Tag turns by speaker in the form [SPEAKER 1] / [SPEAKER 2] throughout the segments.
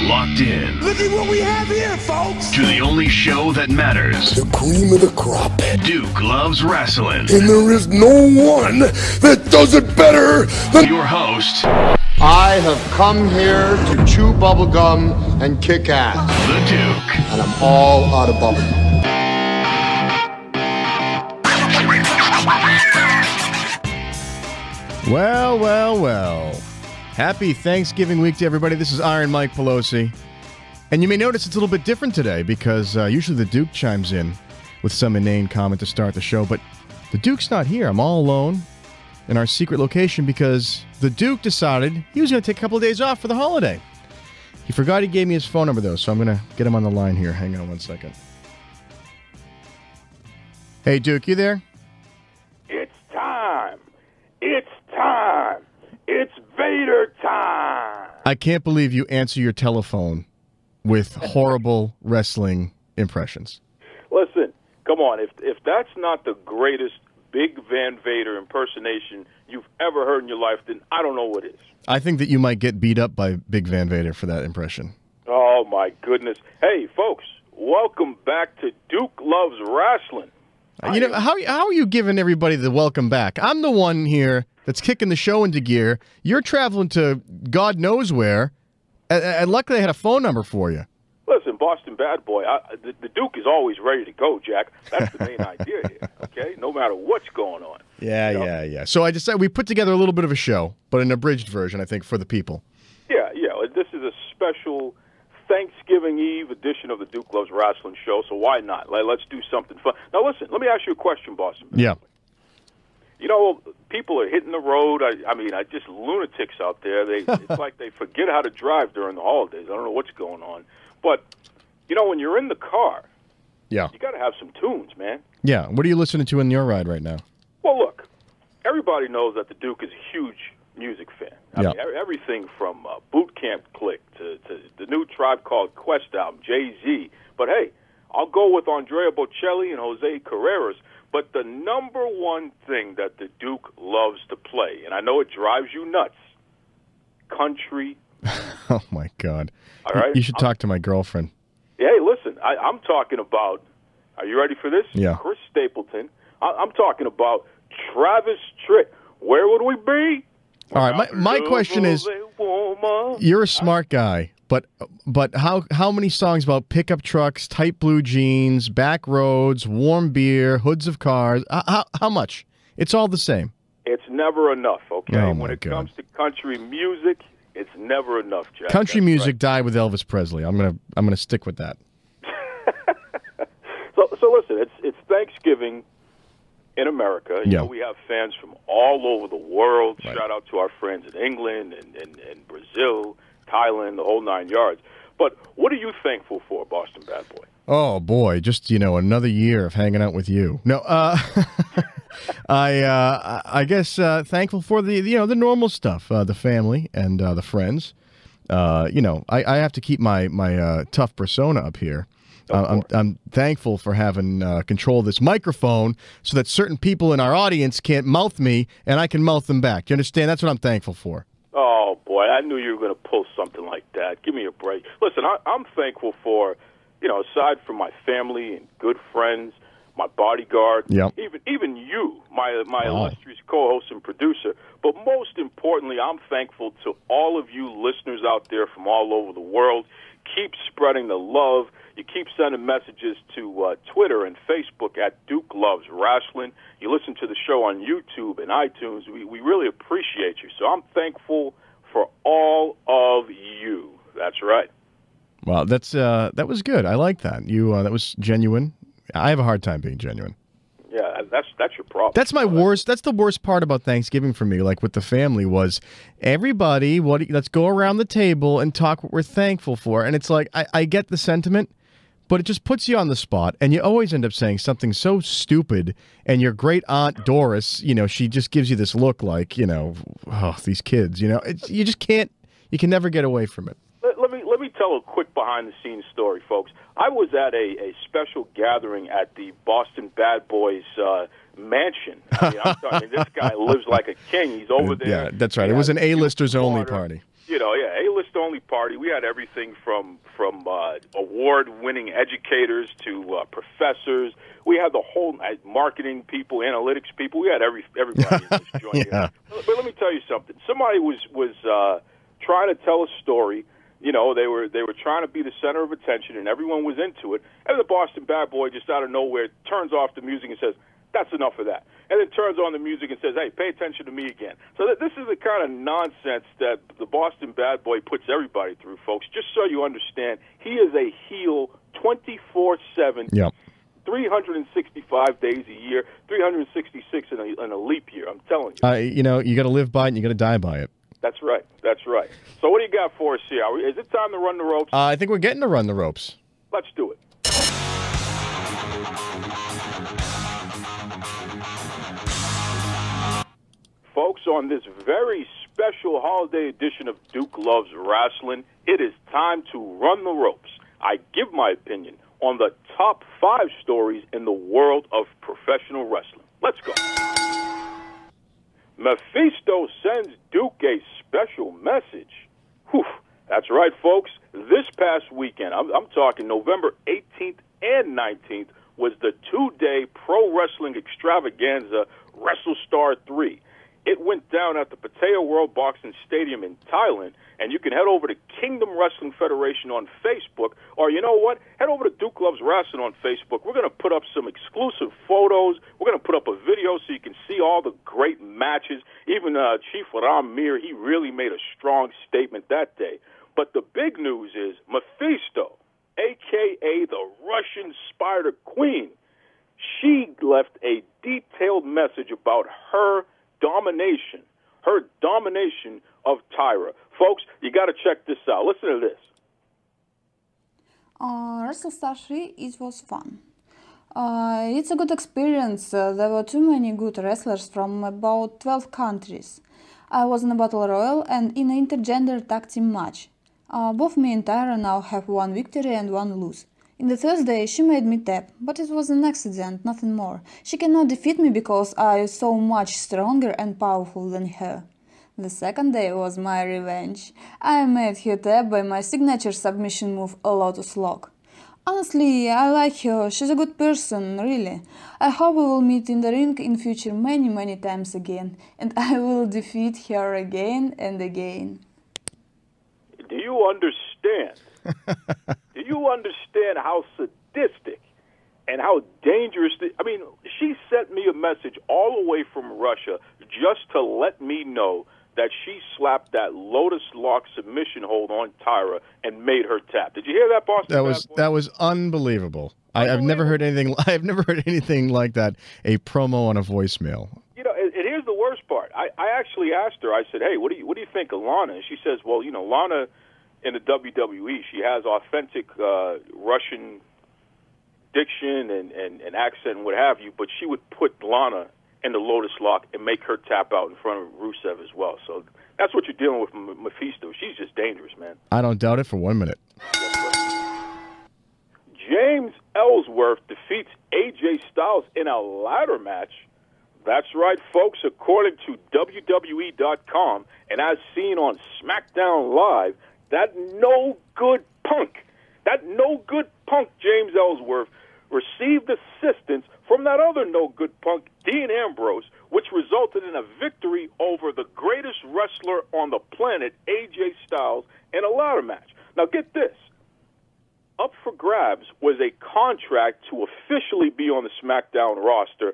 [SPEAKER 1] locked in.
[SPEAKER 2] Look at what we have here, folks.
[SPEAKER 1] To the only show that matters.
[SPEAKER 2] The cream of the crop.
[SPEAKER 1] Duke Loves Rasslin.
[SPEAKER 2] And there is no one that does it better than
[SPEAKER 1] your host.
[SPEAKER 3] I have come here to chew bubblegum and kick ass.
[SPEAKER 1] The Duke.
[SPEAKER 3] And I'm all out of bubblegum.
[SPEAKER 4] Well, well, well. Happy Thanksgiving week to everybody. This is Iron Mike Pelosi. And you may notice it's a little bit different today because usually the Duke chimes in with some inane comment to start the show, but the Duke's not here. I'm all alone in our secret location because the Duke decided he was going to take a couple of days off for the holiday. He forgot he gave me his phone number, though, so I'm going to get him on the line here. Hang on one second. Hey, Duke, you there?
[SPEAKER 5] It's time. It's time. It's Vader time.
[SPEAKER 4] I can't believe you answer your telephone with horrible wrestling impressions.
[SPEAKER 5] Listen, come on. If that's not the greatest Big Van Vader impersonation you've ever heard in your life, then I don't know what is.
[SPEAKER 4] I think that you might get beat up by Big Van Vader for that impression.
[SPEAKER 5] Oh, my goodness. Hey, folks, welcome back to Duke Loves Rasslin.
[SPEAKER 4] You know, how are you giving everybody the welcome back? I'm the one here that's kicking the show into gear. You're traveling to God knows where, and luckily I had a phone number for you.
[SPEAKER 5] Listen, Boston Bad Boy, the Duke is always ready to go, Jack. That's the main idea here, okay? No matter what's going on.
[SPEAKER 4] Yeah. So I decided we put together a little bit of a show, but an abridged version, I think, for the people.
[SPEAKER 5] Yeah. This is a special Thanksgiving Eve edition of the Duke Loves Rasslin show, so why not? Let's do something fun. Now, listen, let me ask you a question, Boston.
[SPEAKER 4] Yeah.
[SPEAKER 5] You know, people are hitting the road. I mean, just lunatics out there. It's like they forget how to drive during the holidays. I don't know what's going on. But, you know, when you're in the car,
[SPEAKER 4] yeah,
[SPEAKER 5] you got to have some tunes, man.
[SPEAKER 4] Yeah. What are you listening to in your ride right now?
[SPEAKER 5] Well, look, everybody knows that the Duke is a huge music fan. I mean, everything from Boot Camp Click to the new Tribe Called Quest album, Jay-Z. But, hey, I'll go with Andrea Bocelli and Jose Carreras. But the number one thing that the Duke loves to play, and I know it drives you nuts, country.
[SPEAKER 4] Oh, my God.
[SPEAKER 5] All right?
[SPEAKER 4] You should talk to my girlfriend.
[SPEAKER 5] Hey, listen, I'm talking about, are you ready for this?
[SPEAKER 4] Yeah.
[SPEAKER 5] Chris Stapleton. I'm talking about Travis Tritt. Where would we be?
[SPEAKER 4] All right, my question is, you're a smart guy, but how many songs about pickup trucks, tight blue jeans, back roads, warm beer, hoods of cars? How much? It's all the same.
[SPEAKER 5] It's never enough, okay?
[SPEAKER 4] Oh,
[SPEAKER 5] when it comes to country music, it's never enough, Jack.
[SPEAKER 4] Country music died with Elvis Presley. I'm gonna stick with that.
[SPEAKER 5] So listen, it's Thanksgiving in America. You know, we have fans from all over the world. Right. Shout out to our friends in England and Brazil, Thailand, the whole nine yards. But what are you thankful for, Boston Bad Boy?
[SPEAKER 4] Oh, boy, just, another year of hanging out with you. No, I guess thankful for the normal stuff, the family and the friends. I have to keep my tough persona up here. I'm thankful for having control of this microphone so that certain people in our audience can't mouth me and I can mouth them back. You understand? That's what I'm thankful for.
[SPEAKER 5] Oh, boy, I knew you were going to pull something like that. Give me a break. Listen, I'm thankful for, aside from my family and good friends, my bodyguard, even you, my illustrious co-host and producer. But most importantly, I'm thankful to all of you listeners out there from all over the world. Keep spreading the love. You keep sending messages to Twitter and Facebook at Duke Loves Rasslin. You listen to the show on YouTube and iTunes. We really appreciate you. So I'm thankful for all of you. That's right.
[SPEAKER 4] Well, that was good. I like that. That was genuine. I have a hard time being genuine.
[SPEAKER 5] Yeah, that's your problem.
[SPEAKER 4] That's my worst. That's the worst part about Thanksgiving for me, like with the family, was everybody, let's go around the table and talk what we're thankful for. And it's like, I get the sentiment, but it just puts you on the spot, and you always end up saying something so stupid, and your great aunt Doris, she just gives you this look like, oh, these kids, you just can't, you can never get away from it.
[SPEAKER 5] Let me tell a quick behind-the-scenes story, folks. I was at a special gathering at the Boston Bad Boys mansion. I mean, this guy lives like a king. He's over there.
[SPEAKER 4] Yeah, that's right. It was an A-listers only party.
[SPEAKER 5] A-list only party. We had everything from award-winning educators to professors. We had the whole marketing people, analytics people. We had everybody in this joint.
[SPEAKER 4] Yeah.
[SPEAKER 5] But let me tell you something. Somebody was trying to tell a story. They were trying to be the center of attention, and everyone was into it. And the Boston bad boy just out of nowhere turns off the music and says, "That's enough of that." And then turns on the music and says, "Hey, pay attention to me again." So this is the kind of nonsense that the Boston bad boy puts everybody through, folks. Just so you understand, he is a heel 24/7.
[SPEAKER 4] Yep.
[SPEAKER 5] 365 days a year, 366 in a leap year. I'm telling you.
[SPEAKER 4] You got to live by it and you got to die by it.
[SPEAKER 5] That's right. That's right. So what do you got for us here? Is it time to run the ropes?
[SPEAKER 4] I think we're getting to run the ropes.
[SPEAKER 5] Let's do it. Folks, on this very special holiday edition of Duke Loves Rasslin, it is time to run the ropes. I give my opinion on the top 5 stories in the world of professional wrestling. Let's go. Mephisto sends Duke a special message. Whew. That's right, folks. This past weekend, I'm talking November 18th and 19th, was the 2-day pro wrestling extravaganza WrestleStar 3. It went down at the Pattaya World Boxing Stadium in Thailand, and you can head over to Kingdom Wrestling Federation on Facebook, or you know what? Head over to Duke Loves Rasslin on Facebook. We're going to put up some exclusive photos. We're going to put up a video so you can see all the great matches. Even Chief Ram Mir, he really made a strong statement that day. But the big news is Mephisto, a.k.a. the Russian Spider Queen, she left a detailed message about her domination of Tyra. Folks, you got to check this out. Listen to this.
[SPEAKER 6] WrestleStar 3, it was fun. It's a good experience. There were too many good wrestlers from about 12 countries. I was in a battle royal and in an intergender tag team match. Both me and Tyra now have 1 victory and 1 lose. In the Thursday, she made me tap, but it was an accident, nothing more. She cannot defeat me because I am so much stronger and powerful than her. The second day was my revenge. I made her tap by my signature submission move, a Lotus Lock. Honestly, I like her, she's a good person, really. I hope we will meet in the ring in future many times again, and I will defeat her again and again.
[SPEAKER 5] Do you understand? Do you understand how sadistic and how dangerous? She sent me a message all the way from Russia just to let me know that she slapped that Lotus Lock submission hold on Tyra and made her tap. Did you hear that, Boston?
[SPEAKER 4] That was unbelievable. I've never heard anything. I've never heard anything like that. A promo on a voicemail.
[SPEAKER 5] And here's the worst part. I actually asked her. I said, "Hey, what do you think of Lana?" And she says, "Well, Lana." In the WWE, she has authentic Russian diction and accent and what have you, but she would put Lana in the Lotus Lock and make her tap out in front of Rusev as well. So that's what you're dealing with Mephisto. She's just dangerous, man.
[SPEAKER 4] I don't doubt it for 1 minute.
[SPEAKER 5] James Ellsworth defeats AJ Styles in a ladder match. That's right, folks. According to WWE.com, and as seen on SmackDown Live, that no good punk, James Ellsworth, received assistance from that other no good punk, Dean Ambrose, which resulted in a victory over the greatest wrestler on the planet, AJ Styles, in a ladder match. Now get this. Up for grabs was a contract to officially be on the SmackDown roster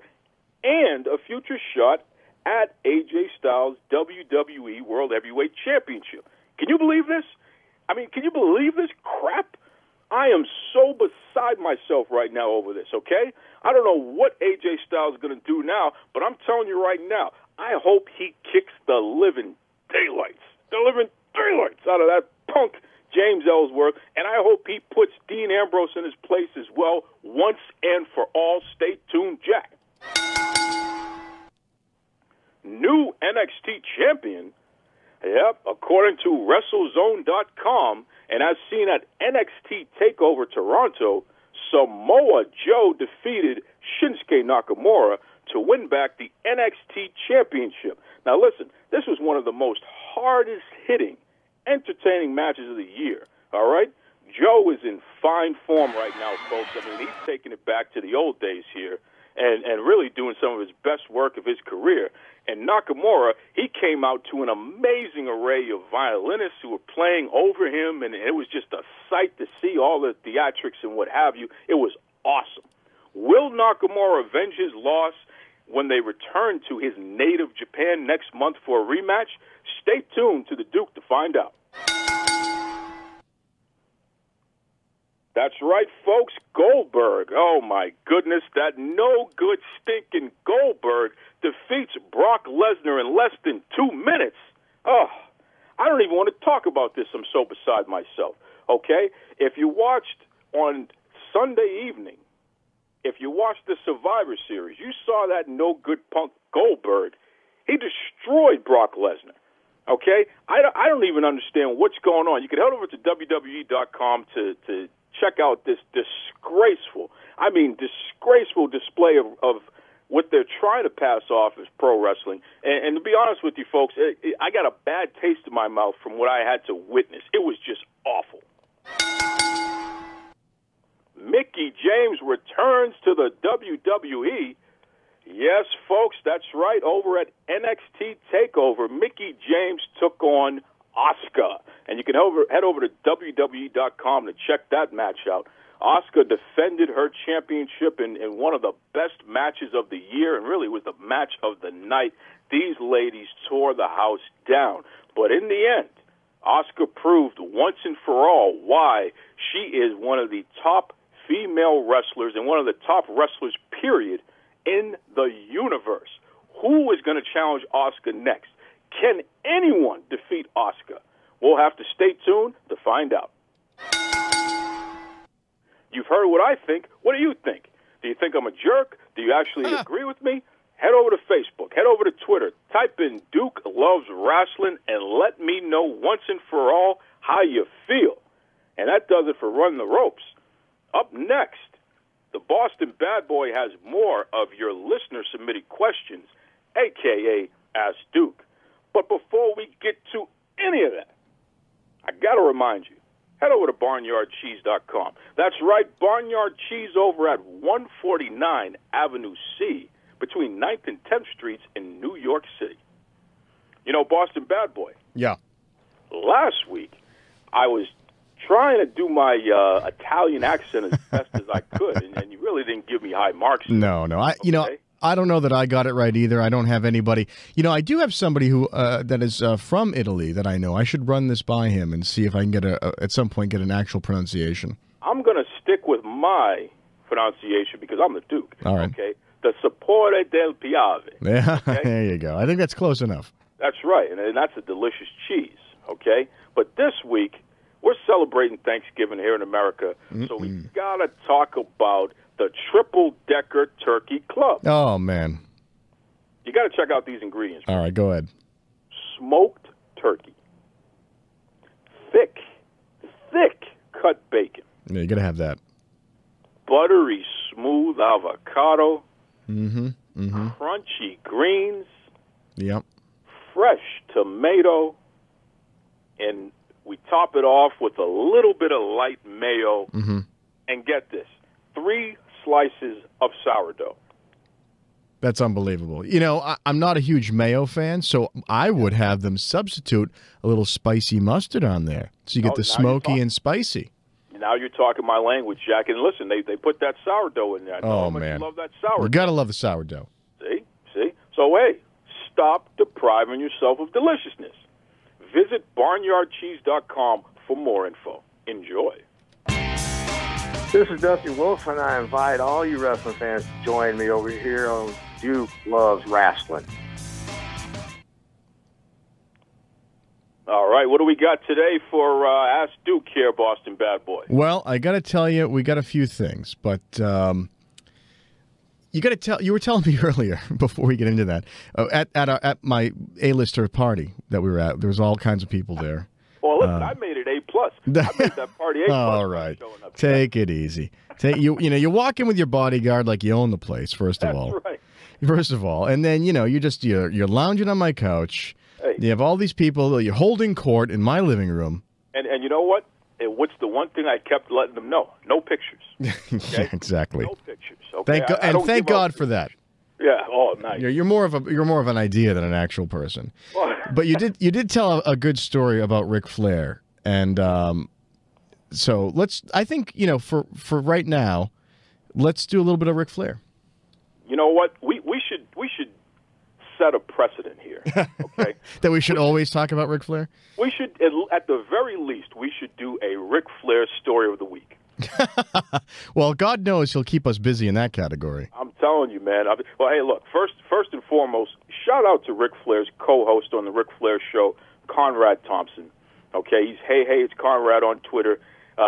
[SPEAKER 5] and a future shot at AJ Styles' WWE World Heavyweight Championship. Can you believe this? Can you believe this crap? I am so beside myself right now over this, okay? I don't know what AJ Styles is going to do now, but I'm telling you right now, I hope he kicks the living daylights out of that punk James Ellsworth, and I hope he puts Dean Ambrose in his place as well once and for all. Stay tuned, Jack. New NXT champion. Yep, according to WrestleZone.com, and as seen at NXT TakeOver Toronto, Samoa Joe defeated Shinsuke Nakamura to win back the NXT Championship. Now listen, this was one of the most hardest-hitting entertaining matches of the year, all right? Joe is in fine form right now, folks. I mean, he's taking it back to the old days here and really doing some of his best work of his career. And Nakamura, he came out to an amazing array of violinists who were playing over him, and it was just a sight to see all the theatrics and what have you. It was awesome. Will Nakamura avenge his loss when they return to his native Japan next month for a rematch? Stay tuned to the Duke to find out. That's right, folks. Goldberg. Oh, my goodness. That no-good, stinking Goldberg defeats Brock Lesnar in less than 2 minutes. Oh, I don't even want to talk about this. I'm so beside myself. Okay? If you watched on Sunday evening, if you watched the Survivor Series, you saw that no-good punk Goldberg. He destroyed Brock Lesnar. Okay? I don't even understand what's going on. You can head over to WWE.com to check out this disgraceful display of what they're trying to pass off as pro wrestling. And to be honest with you folks, I got a bad taste in my mouth from what I had to witness. It was just awful. Mickie James returns to the WWE. Yes, folks, that's right. Over at NXT TakeOver, Mickie James took on Asuka. And you can head over to WWE.com to check that match out. Asuka defended her championship in one of the best matches of the year, and really was the match of the night. These ladies tore the house down. But in the end, Asuka proved once and for all why she is one of the top female wrestlers and one of the top wrestlers, period, in the universe. Who is going to challenge Asuka next? Can anyone defeat Asuka? We'll have to stay tuned to find out. You've heard what I think. What do you think? Do you think I'm a jerk? Do you actually agree with me? Head over to Facebook. Head over to Twitter. Type in Duke Loves Rasslin and let me know once and for all how you feel. And that does it for Run the Ropes. Up next, the Boston Bad Boy has more of your listener-submitted questions, a.k.a. Ask Duke. But before we get to any of that, I got to remind you, head over to barnyardcheese.com. That's right, Barnyard Cheese over at 149 Avenue C between 9th and 10th Streets in New York City. You know, Boston Bad Boy.
[SPEAKER 4] Yeah.
[SPEAKER 5] Last week, I was trying to do my Italian accent as best as I could, and you really didn't give me high marks.
[SPEAKER 4] No. I don't know that I got it right either. I don't have anybody. You know, I do have somebody who that is from Italy that I know. I should run this by him and see if I can get at some point get an actual pronunciation.
[SPEAKER 5] I'm going to stick with my pronunciation because I'm the Duke.
[SPEAKER 4] All right.
[SPEAKER 5] Okay. The Sapore del Piave.
[SPEAKER 4] Yeah,
[SPEAKER 5] okay?
[SPEAKER 4] There you go. I think that's close enough.
[SPEAKER 5] That's right, and that's a delicious cheese, okay? But this week, we're celebrating Thanksgiving here in America, so we got to talk about the Triple-Decker Turkey Club.
[SPEAKER 4] Oh, man.
[SPEAKER 5] You got to check out these ingredients.
[SPEAKER 4] All right, go ahead.
[SPEAKER 5] Smoked turkey. Thick cut bacon.
[SPEAKER 4] Yeah, you got to have that.
[SPEAKER 5] Buttery smooth avocado.
[SPEAKER 4] Mm-hmm.
[SPEAKER 5] Crunchy greens.
[SPEAKER 4] Yep.
[SPEAKER 5] Fresh tomato. And we top it off with a little bit of light mayo.
[SPEAKER 4] Mm-hmm.
[SPEAKER 5] And get this, 3 slices of sourdough.
[SPEAKER 4] That's unbelievable. You know, I'm not a huge mayo fan, so I would have them substitute a little spicy mustard on there. So you get the smoky and spicy.
[SPEAKER 5] Now you're talking my language, Jack. And listen, they put that sourdough in there. I know how much you love that sourdough.
[SPEAKER 4] You got to love the sourdough.
[SPEAKER 5] See? So, hey, stop depriving yourself of deliciousness. Visit barnyardcheese.com for more info. Enjoy.
[SPEAKER 7] This is Dusty Wolf, and I invite all you wrestling fans to join me over here on Duke Loves Rasslin.
[SPEAKER 5] All right, what do we got today for Ask Duke here, Boston Bad Boy?
[SPEAKER 4] Well, I got to tell you, we got a few things, but you were telling me earlier before we get into that at my A-lister party that we were at. There was all kinds of people there.
[SPEAKER 5] Well, listen, I made it A+. I made that party A+.
[SPEAKER 4] All right, take it easy. You walk in with your bodyguard like you own the place. First of all,
[SPEAKER 5] that's right.
[SPEAKER 4] First of all, and then you're lounging on my couch.
[SPEAKER 5] Hey.
[SPEAKER 4] You have all these people that you're holding court in my living room.
[SPEAKER 5] And you know what? And what's the one thing I kept letting them know? No pictures. Okay?
[SPEAKER 4] Yeah, exactly.
[SPEAKER 5] No pictures. Okay.
[SPEAKER 4] Thank God for that.
[SPEAKER 5] Yeah. Oh, nice.
[SPEAKER 4] You're more of an idea than an actual person. But you did tell a good story about Ric Flair, and so I think for right now, let's do a little bit of Ric Flair.
[SPEAKER 5] You know what? We should set a precedent here. Okay.
[SPEAKER 4] That we should always talk about Ric Flair.
[SPEAKER 5] We should, at the very least, we should do a Ric Flair story of the week.
[SPEAKER 4] Well, God knows he'll keep us busy in that category.
[SPEAKER 5] I'm telling you, man. Well, hey, look, first and foremost, shout out to Ric Flair's co-host on the Ric Flair show, Conrad Thompson. Okay, he's hey, it's Conrad on Twitter.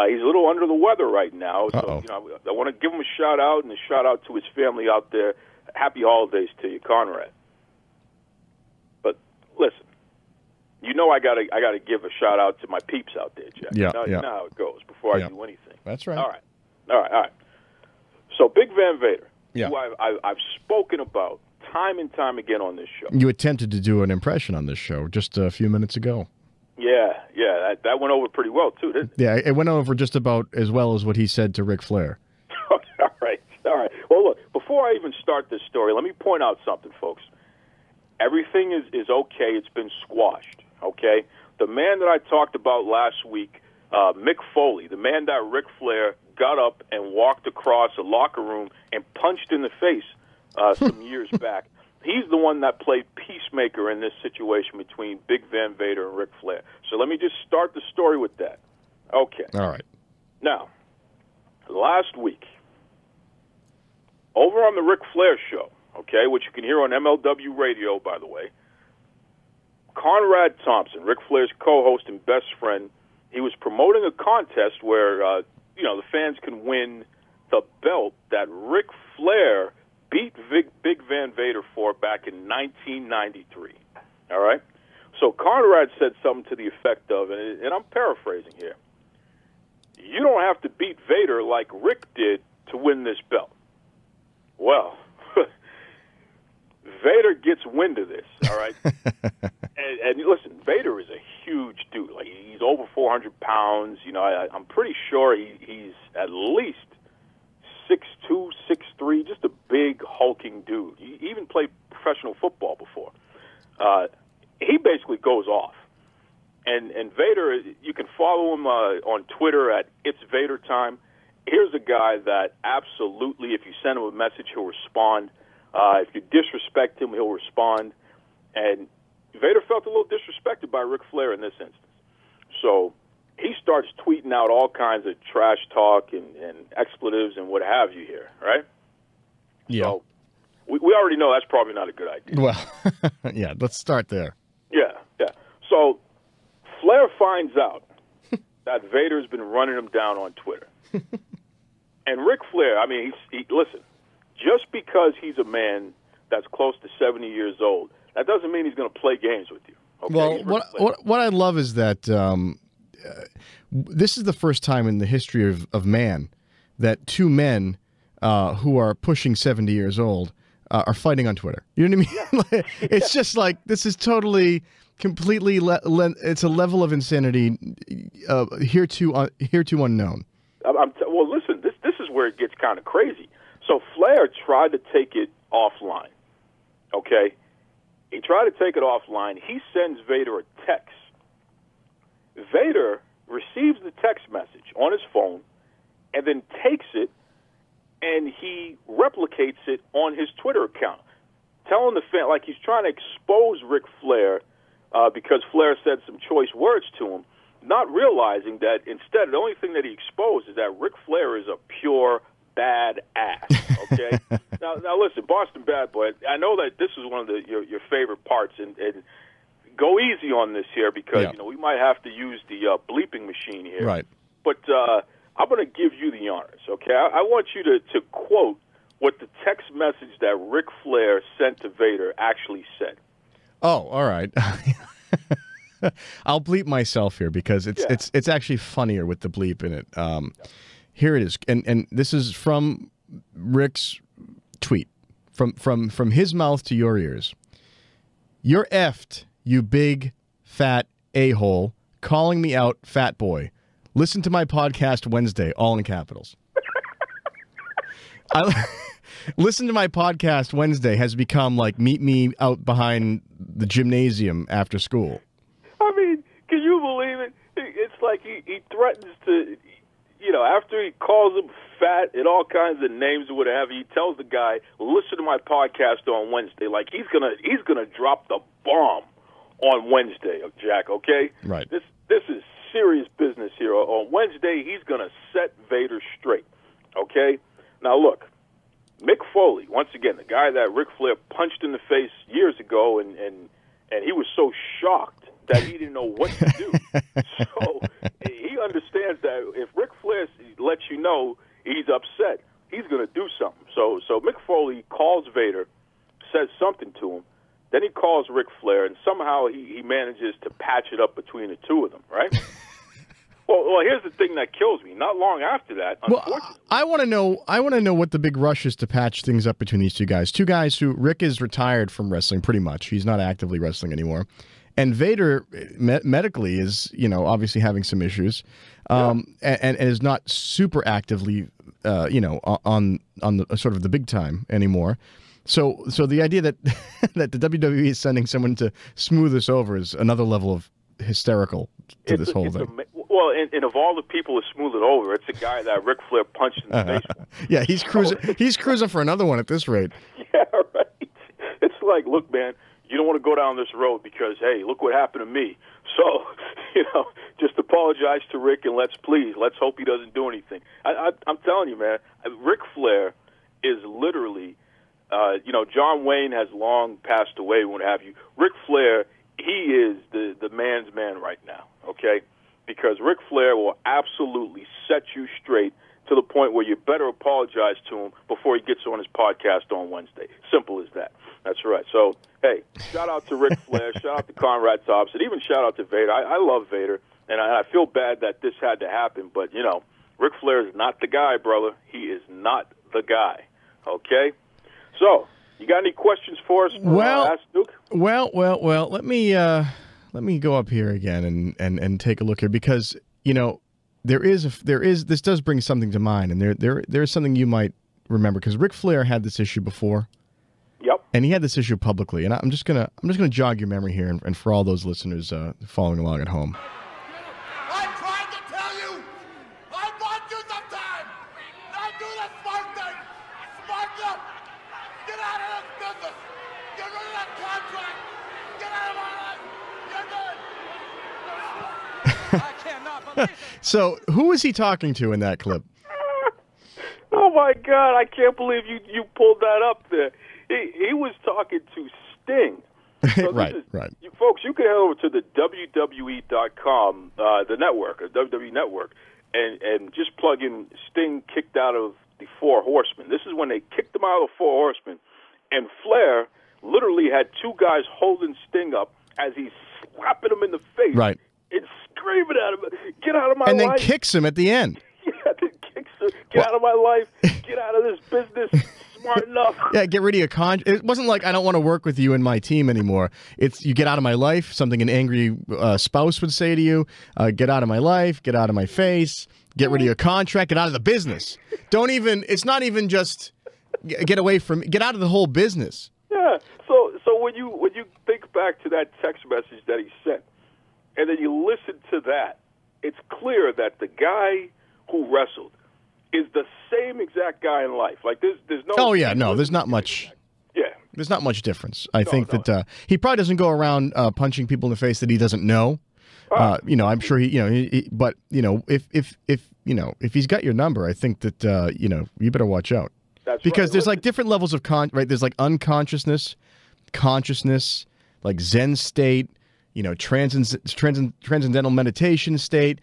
[SPEAKER 5] He's a little under the weather right now, so I want to give him a shout out and a shout out to his family out there. Happy holidays to you, Conrad. But listen, I gotta give a shout out to my peeps out there, Jack. You know how it goes before I do anything.
[SPEAKER 4] That's right.
[SPEAKER 5] All right. So Big Van Vader, who I've spoken about time and time again on this show.
[SPEAKER 4] You attempted to do an impression on this show just a few minutes ago.
[SPEAKER 5] Yeah, that went over pretty well too, didn't it?
[SPEAKER 4] Yeah, it went over just about as well as what he said to Ric Flair.
[SPEAKER 5] All right. Well, look, before I even start this story, let me point out something, folks. Everything is okay. It's been squashed, okay? The man that I talked about last week, Mick Foley, the man that Ric Flair got up and walked across a locker room and punched in the face some years back. He's the one that played peacemaker in this situation between Big Van Vader and Ric Flair. So let me just start the story with that. Okay.
[SPEAKER 4] All right.
[SPEAKER 5] Now, last week, over on the Ric Flair show, okay, which you can hear on MLW Radio, by the way, Conrad Thompson, Ric Flair's co-host and best friend, he was promoting a contest where, the fans can win the belt that Ric Flair beat Big Van Vader for back in 1993. All right? So Conrad said something to the effect of, and I'm paraphrasing here, you don't have to beat Vader like Rick did to win this belt. Well, Vader gets wind of this, all right? and listen, Vader is a huge dude. Like, he's over 400 pounds. I'm pretty sure he's at least 6'2", 6'3", just a big, hulking dude. He even played professional football before. He basically goes off. And Vader, you can follow him on Twitter at It's Vader Time. Here's a guy that absolutely, if you send him a message, he'll respond. If you disrespect him, he'll respond. And Vader felt a little disrespected by Ric Flair in this instance. So he starts tweeting out all kinds of trash talk and expletives and what have you here, right?
[SPEAKER 4] Yeah.
[SPEAKER 5] So we already know that's probably not a good idea.
[SPEAKER 4] Well, yeah, let's start there.
[SPEAKER 5] Yeah. So Flair finds out that Vader's been running him down on Twitter. And Ric Flair, I mean, listen, just because he's a man that's close to 70 years old, that doesn't mean he's going to play games with you. Okay?
[SPEAKER 4] Well, what I love is that this is the first time in the history of man that two men who are pushing 70 years old are fighting on Twitter. You know what I mean? It's just like, this is totally, completely, it's a level of insanity hereto unknown.
[SPEAKER 5] Well, listen, this is where it gets kind of crazy. So Flair tried to take it offline, okay? He tried to take it offline. He sends Vader a text. Vader receives the text message on his phone and then takes it and he replicates it on his Twitter account, telling the fan, like he's trying to expose Ric Flair because Flair said some choice words to him, not realizing that instead the only thing that he exposed is that Ric Flair is a pure bad ass. Okay. now listen, Boston Bad Boy. I know that this is one of your favorite parts, and go easy on this here because we might have to use the bleeping machine here.
[SPEAKER 4] Right.
[SPEAKER 5] But I'm going to give you the honors. Okay. I want you to quote what the text message that Ric Flair sent to Vader actually said.
[SPEAKER 4] Oh, all right. I'll bleep myself here because it's actually funnier with the bleep in it. Here it is, and this is from Rick's tweet, from his mouth to your ears. You're effed you big, fat a-hole, calling me out, fat boy. Listen to my podcast Wednesday, all in capitals. Listen to my podcast Wednesday has become like meet me out behind the gymnasium after school.
[SPEAKER 5] I mean, can you believe it? It's like he threatens to, after he calls him fat and all kinds of names or whatever, he tells the guy, listen to my podcast on Wednesday. Like he's gonna drop the bomb on Wednesday, Jack, okay?
[SPEAKER 4] Right.
[SPEAKER 5] This is serious business here. On Wednesday, he's gonna set Vader straight, okay? Now look, Mick Foley, once again, the guy that Ric Flair punched in the face years ago, and he was so shocked that he didn't know what to do. So he understands that if Ric Flair lets you know he's upset, he's going to do something. So Mick Foley calls Vader, says something to him, then he calls Ric Flair, and somehow he manages to patch it up between the two of them, right? Well, here's the thing that kills me. Not long after that, unfortunately.
[SPEAKER 4] I want to know what the big rush is to patch things up between these two guys. Two guys who Rick is retired from wrestling pretty much. He's not actively wrestling anymore. And Vader medically is, obviously having some issues. And is not super actively on the sort of the big time anymore. So the idea that that the WWE is sending someone to smooth this over is another level of hysterical to this whole thing.
[SPEAKER 5] Well, and of all the people to smooth it over, it's a guy that Ric Flair punched in the face.
[SPEAKER 4] Yeah, he's cruising. He's cruising for another one at this rate.
[SPEAKER 5] Yeah, right. It's like, look, man, you don't want to go down this road because, hey, look what happened to me. So, just apologize to Rick and let's hope he doesn't do anything. I'm telling you, man, Ric Flair is literally, John Wayne has long passed away, what have you. Ric Flair, he is the man's man right now, okay? Because Ric Flair will absolutely set you straight to the point where you better apologize to him before he gets on his podcast on Wednesday. Simple as that. That's right. So, hey, shout out to Ric Flair, shout out to Conrad Thompson, even shout out to Vader. I love Vader, and I feel bad that this had to happen, but, Ric Flair is not the guy, brother. He is not the guy, okay? So, you got any questions for us? Ask Duke?
[SPEAKER 4] Well, let me go up here again and take a look here because this does bring something to mind, and there is something you might remember because Ric Flair had this issue before.
[SPEAKER 5] Yep.
[SPEAKER 4] And he had this issue publicly, and I'm just gonna jog your memory here, and for all those listeners following along at home.
[SPEAKER 2] I tried to tell you. I bought you some time. Now do the smart thing. Smarten up. Get out of this business. Get rid of that contract. Get out of my life. You're done. I cannot believe it.
[SPEAKER 4] So, who is he talking to in that clip?
[SPEAKER 5] Oh my God! I can't believe you pulled that up there. He was talking to Sting. So
[SPEAKER 4] right.
[SPEAKER 5] Folks, you can head over to the WWE.com, the network, or WWE Network, and just plug in Sting kicked out of the Four Horsemen. This is when they kicked him out of the Four Horsemen, and Flair literally had two guys holding Sting up as he's slapping him in the face.
[SPEAKER 4] Right.
[SPEAKER 5] And screaming at him, get out of my life.
[SPEAKER 4] And then kicks him at the end.
[SPEAKER 5] Yeah, then kicks him, get out of my life, get out of this business. Smart enough. Yeah,
[SPEAKER 4] get rid of your contract. It wasn't like I don't want to work with you and my team anymore. It's you get out of my life, something an angry spouse would say to you. Get out of my life, get out of my face, get rid of your contract, get out of the business. It's not even just get away from, get out of the whole business.
[SPEAKER 5] Yeah, so when you think back to that text message that he sent, and then you listen to that, it's clear that the guy who wrestled is the same exact guy in life. Like there's no.
[SPEAKER 4] Oh yeah, no, there's not much.
[SPEAKER 5] Yeah,
[SPEAKER 4] there's not much difference. I think that he probably doesn't go around punching people in the face that he doesn't know. I'm sure but if he's got your number, I think that you better watch out.
[SPEAKER 5] That's
[SPEAKER 4] because
[SPEAKER 5] right.
[SPEAKER 4] There's like different levels of right. There's like unconsciousness, consciousness, like Zen state. Transcendental meditation state.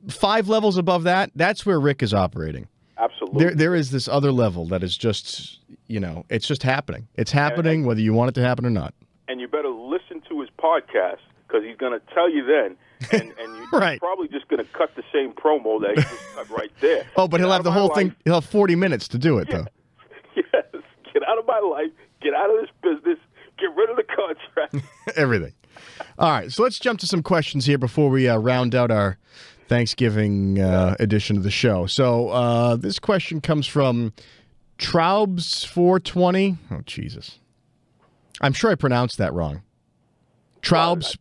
[SPEAKER 4] 5 levels above that, that's where Rick is operating.
[SPEAKER 5] Absolutely.
[SPEAKER 4] There is this other level that is just, it's just happening. It's happening whether you want it to happen or not.
[SPEAKER 5] And you better listen to his podcast because he's going to tell you then, and you're
[SPEAKER 4] right.
[SPEAKER 5] probably just going to cut the same promo that he just cut right there.
[SPEAKER 4] Oh, but he'll have the whole thing. He'll have 40 minutes to do it, though.
[SPEAKER 5] Yes. Get out of my life. Get out of this business. Get rid of the contract.
[SPEAKER 4] Everything. All right, so let's jump to some questions here before we round out our Thanksgiving edition of the show. So this question comes from Traubs420. Oh, Jesus. I'm sure I pronounced that wrong. Traubs,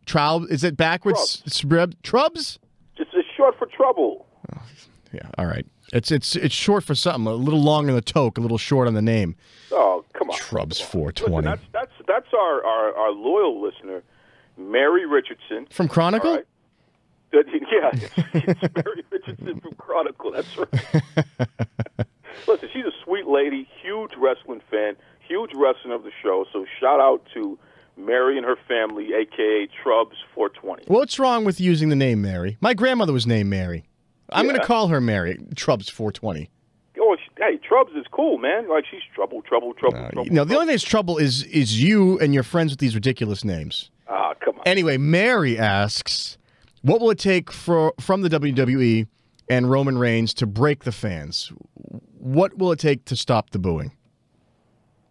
[SPEAKER 4] is it backwards? Trubs?
[SPEAKER 5] It's short for trouble.
[SPEAKER 4] Oh, yeah, all right. It's short for something, a little long in the toque, a little short on the name.
[SPEAKER 5] Oh, come on.
[SPEAKER 4] Trubs420.
[SPEAKER 5] Listen, that's our loyal listener, Mary Richardson.
[SPEAKER 4] From Chronicle?
[SPEAKER 5] Right. Yeah, it's Mary Richardson from Chronicle. That's right. Listen, she's a sweet lady, huge wrestling fan, huge wrestler of the show. So shout out to Mary and her family, a.k.a. Trubs420.
[SPEAKER 4] What's wrong with using the name Mary? My grandmother was named Mary. I'm going to call her Mary, Trubs420.
[SPEAKER 5] Oh, hey, Trubs is cool, man. Like, she's trouble.
[SPEAKER 4] No, the only thing that's trouble is you and your friends with these ridiculous names.
[SPEAKER 5] Ah, come on.
[SPEAKER 4] Anyway, Mary asks, what will it take from the WWE and Roman Reigns to break the fans? What will it take to stop the booing?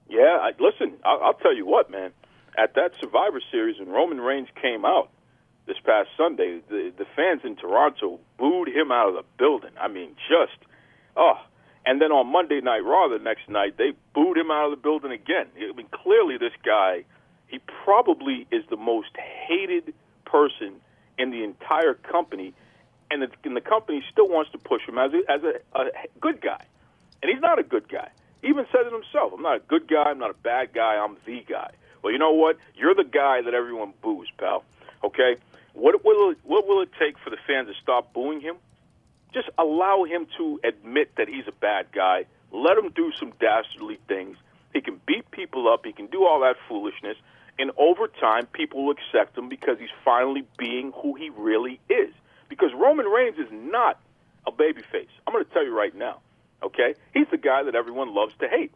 [SPEAKER 5] Yeah, listen, I'll tell you what, man. At that Survivor Series, when Roman Reigns came out this past Sunday, the fans in Toronto booed him out of the building. I mean, and then on Monday Night Raw the next night, they booed him out of the building again. I mean, clearly this guy, he probably is the most hated person in the entire company, and the company still wants to push him as a good guy. And he's not a good guy. He even said it himself. I'm not a good guy. I'm not a bad guy. I'm the guy. Well, you know what? You're the guy that everyone boos, pal. Okay? What will it take for the fans to stop booing him? Just allow him to admit that he's a bad guy. Let him do some dastardly things. He can beat people up. He can do all that foolishness. And over time, people will accept him because he's finally being who he really is. Because Roman Reigns is not a babyface. I'm going to tell you right now. Okay? He's the guy that everyone loves to hate.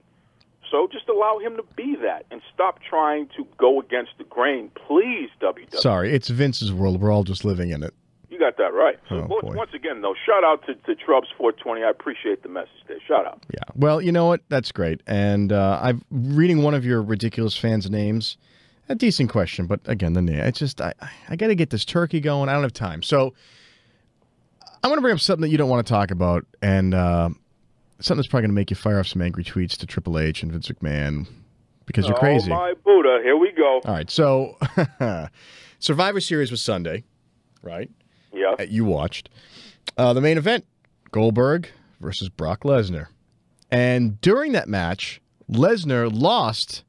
[SPEAKER 5] So just allow him to be that and stop trying to go against the grain. Please, WWE.
[SPEAKER 4] Sorry, it's Vince's world. We're all just living in it.
[SPEAKER 5] You got that right. So once again, though, shout out to Trubs420. I appreciate the message there. Shout out.
[SPEAKER 4] Yeah. Well, you know what? That's great. And I'm reading one of your ridiculous fans' names. A decent question, but again, the name. It's just, I got to get this turkey going. I don't have time. So I'm going to bring up something that you don't want to talk about, and something that's probably going to make you fire off some angry tweets to Triple H and Vince McMahon because you're crazy.
[SPEAKER 5] Oh, my Buddha. Here we go.
[SPEAKER 4] All right. So Survivor Series was Sunday, right?
[SPEAKER 5] Yeah.
[SPEAKER 4] You watched. The main event, Goldberg versus Brock Lesnar. And during that match, Lesnar lost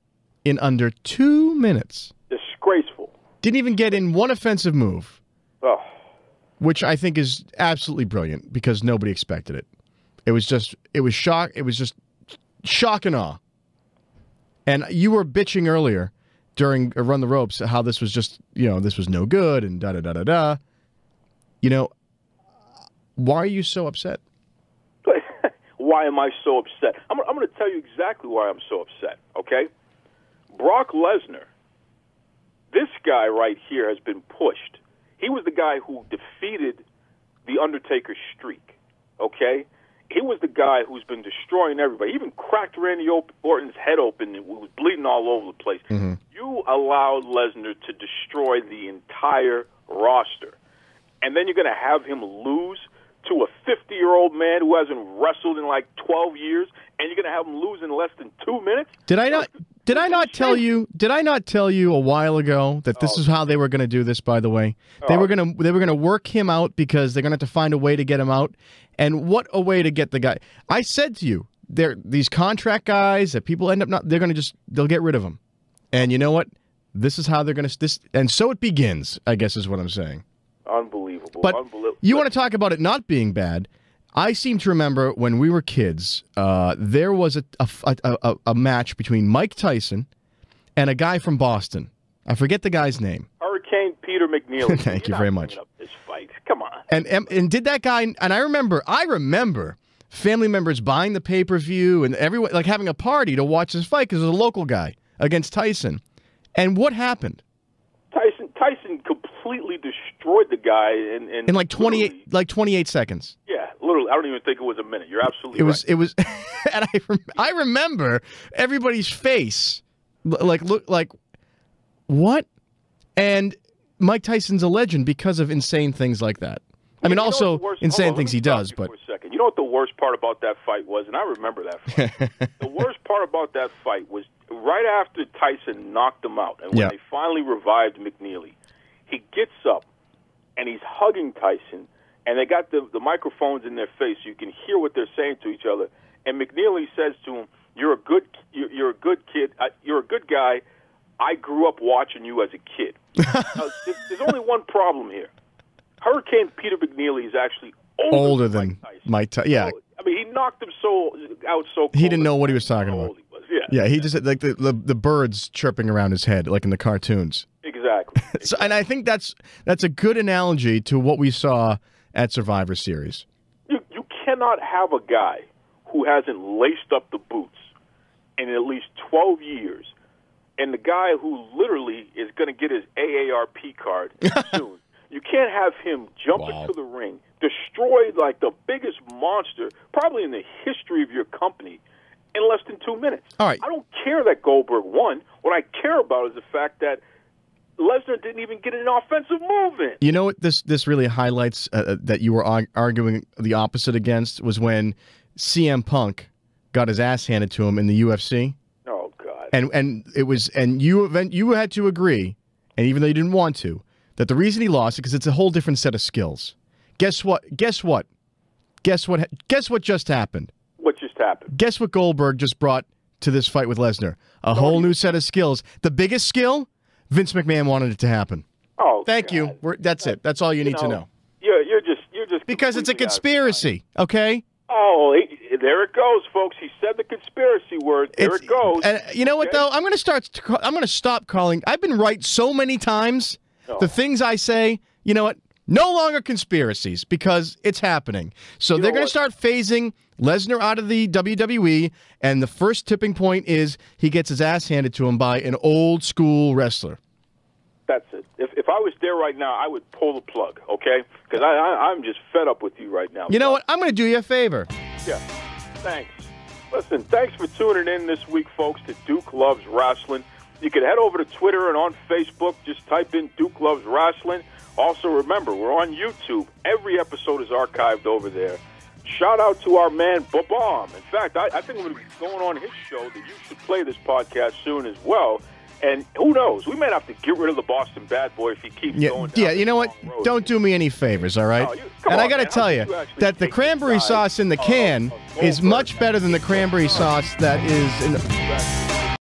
[SPEAKER 4] in under 2 minutes.
[SPEAKER 5] Disgraceful.
[SPEAKER 4] Didn't even get in one offensive move.
[SPEAKER 5] Oh.
[SPEAKER 4] Which I think is absolutely brilliant because nobody expected it. It was just shock and awe. And you were bitching earlier during Run the Ropes how this was just, this was no good and da-da-da-da-da. Why are you so upset?
[SPEAKER 5] Why am I so upset? I'm going to tell you exactly why I'm so upset, okay? Brock Lesnar, this guy right here has been pushed. He was the guy who defeated The Undertaker's streak, okay? He was the guy who's been destroying everybody. He even cracked Randy Orton's head open and was bleeding all over the place. Mm-hmm. You allowed Lesnar to destroy the entire roster. And then you're going to have him lose to a 50-year-old man who hasn't wrestled in like 12 years, and you're going to have him lose in less than 2 minutes?
[SPEAKER 4] Did I not tell you a while ago that this is how they were going to do this, by the way? They were going to work him out because they're going to have to find a way to get him out. And what a way to get the guy. I said to you, these contract guys that people end up they'll get rid of them. And you know what? This is how they're going to and so it begins, I guess is what I'm saying.
[SPEAKER 5] Unbelievable.
[SPEAKER 4] But you want to talk about it not being bad. I seem to remember when we were kids, there was a match between Mike Tyson and a guy from Boston. I forget the guy's name.
[SPEAKER 5] Hurricane Peter McNeil.
[SPEAKER 4] Thank you very much.
[SPEAKER 5] This fight. Come on.
[SPEAKER 4] And did that guy? And I remember family members buying the pay-per-view and everyone like having a party to watch this fight because it was a local guy against Tyson. And what happened?
[SPEAKER 5] Tyson completely destroyed the guy in
[SPEAKER 4] like 28 seconds.
[SPEAKER 5] Yeah, literally. I don't even think it was a minute. You're absolutely right.
[SPEAKER 4] It was, and I remember everybody's face, look like what? And Mike Tyson's a legend because of insane things like that. I mean, also insane things he does, but...
[SPEAKER 5] For a second. You know what the worst part about that fight was? And I remember that fight. The worst part about that fight was right after Tyson knocked him out, and when they finally revived McNeely, he gets up, and he's hugging Tyson, and they got the microphones in their face so you can hear what they're saying to each other. And McNeely says to him, you're a good kid. You're a good guy. I grew up watching you as a kid. Now, there's only one problem here. Hurricane Peter McNeely is actually older than
[SPEAKER 4] Mike Tyson. Yeah.
[SPEAKER 5] I mean, he knocked him out so cold.
[SPEAKER 4] He didn't know what he was talking about. Yeah, he just had like the birds chirping around his head, like in the cartoons.
[SPEAKER 5] Exactly.
[SPEAKER 4] So, and I think that's a good analogy to what we saw at Survivor Series.
[SPEAKER 5] You cannot have a guy who hasn't laced up the boots in at least 12 years, and the guy who literally is going to get his AARP card soon. You can't have him jump into the ring, destroy like the biggest monster probably in the history of your company in less than 2 minutes.
[SPEAKER 4] All right.
[SPEAKER 5] I don't care that Goldberg won. What I care about is the fact that Lesnar didn't even get an offensive move in.
[SPEAKER 4] You know what this really highlights that you were arguing the opposite against was when CM Punk got his ass handed to him in the UFC.
[SPEAKER 5] Oh God.
[SPEAKER 4] And it was you had to agree, and even though you didn't want to, that the reason he lost is because it's a whole different set of skills. Guess what just happened?
[SPEAKER 5] What just happened?
[SPEAKER 4] Guess what Goldberg just brought to this fight with Lesnar? A whole new set of skills. The biggest skill, Vince McMahon wanted it to happen.
[SPEAKER 5] Oh,
[SPEAKER 4] thank you. That's it. That's all you need to know.
[SPEAKER 5] You're just
[SPEAKER 4] because it's a conspiracy. Okay.
[SPEAKER 5] Oh, there it goes, folks. He said the conspiracy word. There it goes.
[SPEAKER 4] And you know what though? I'm going to stop calling. I've been right so many times. The things I say, you know what? No longer conspiracies because it's happening. So they're going to start phasing Lesnar out of the WWE, and the first tipping point is he gets his ass handed to him by an old school wrestler.
[SPEAKER 5] That's it. If I was there right now, I would pull the plug, okay? Because I'm just fed up with you right now.
[SPEAKER 4] You know what? I'm going to do you a favor.
[SPEAKER 5] Yeah. Thanks. Listen, thanks for tuning in this week, folks, to Duke Loves Rasslin. You can head over to Twitter and on Facebook. Just type in Duke Loves Rasslin. Also, remember, we're on YouTube. Every episode is archived over there. Shout out to our man, Babam. In fact, I think I'm going to be going on his show that you should play this podcast soon as well. And who knows? We might have to get rid of the Boston Bad Boy if he keeps going down.
[SPEAKER 4] Yeah, you know what? Don't do me any favors, all right? And I got to tell you that the cranberry sauce in the can is much better than the cranberry sauce that is in the...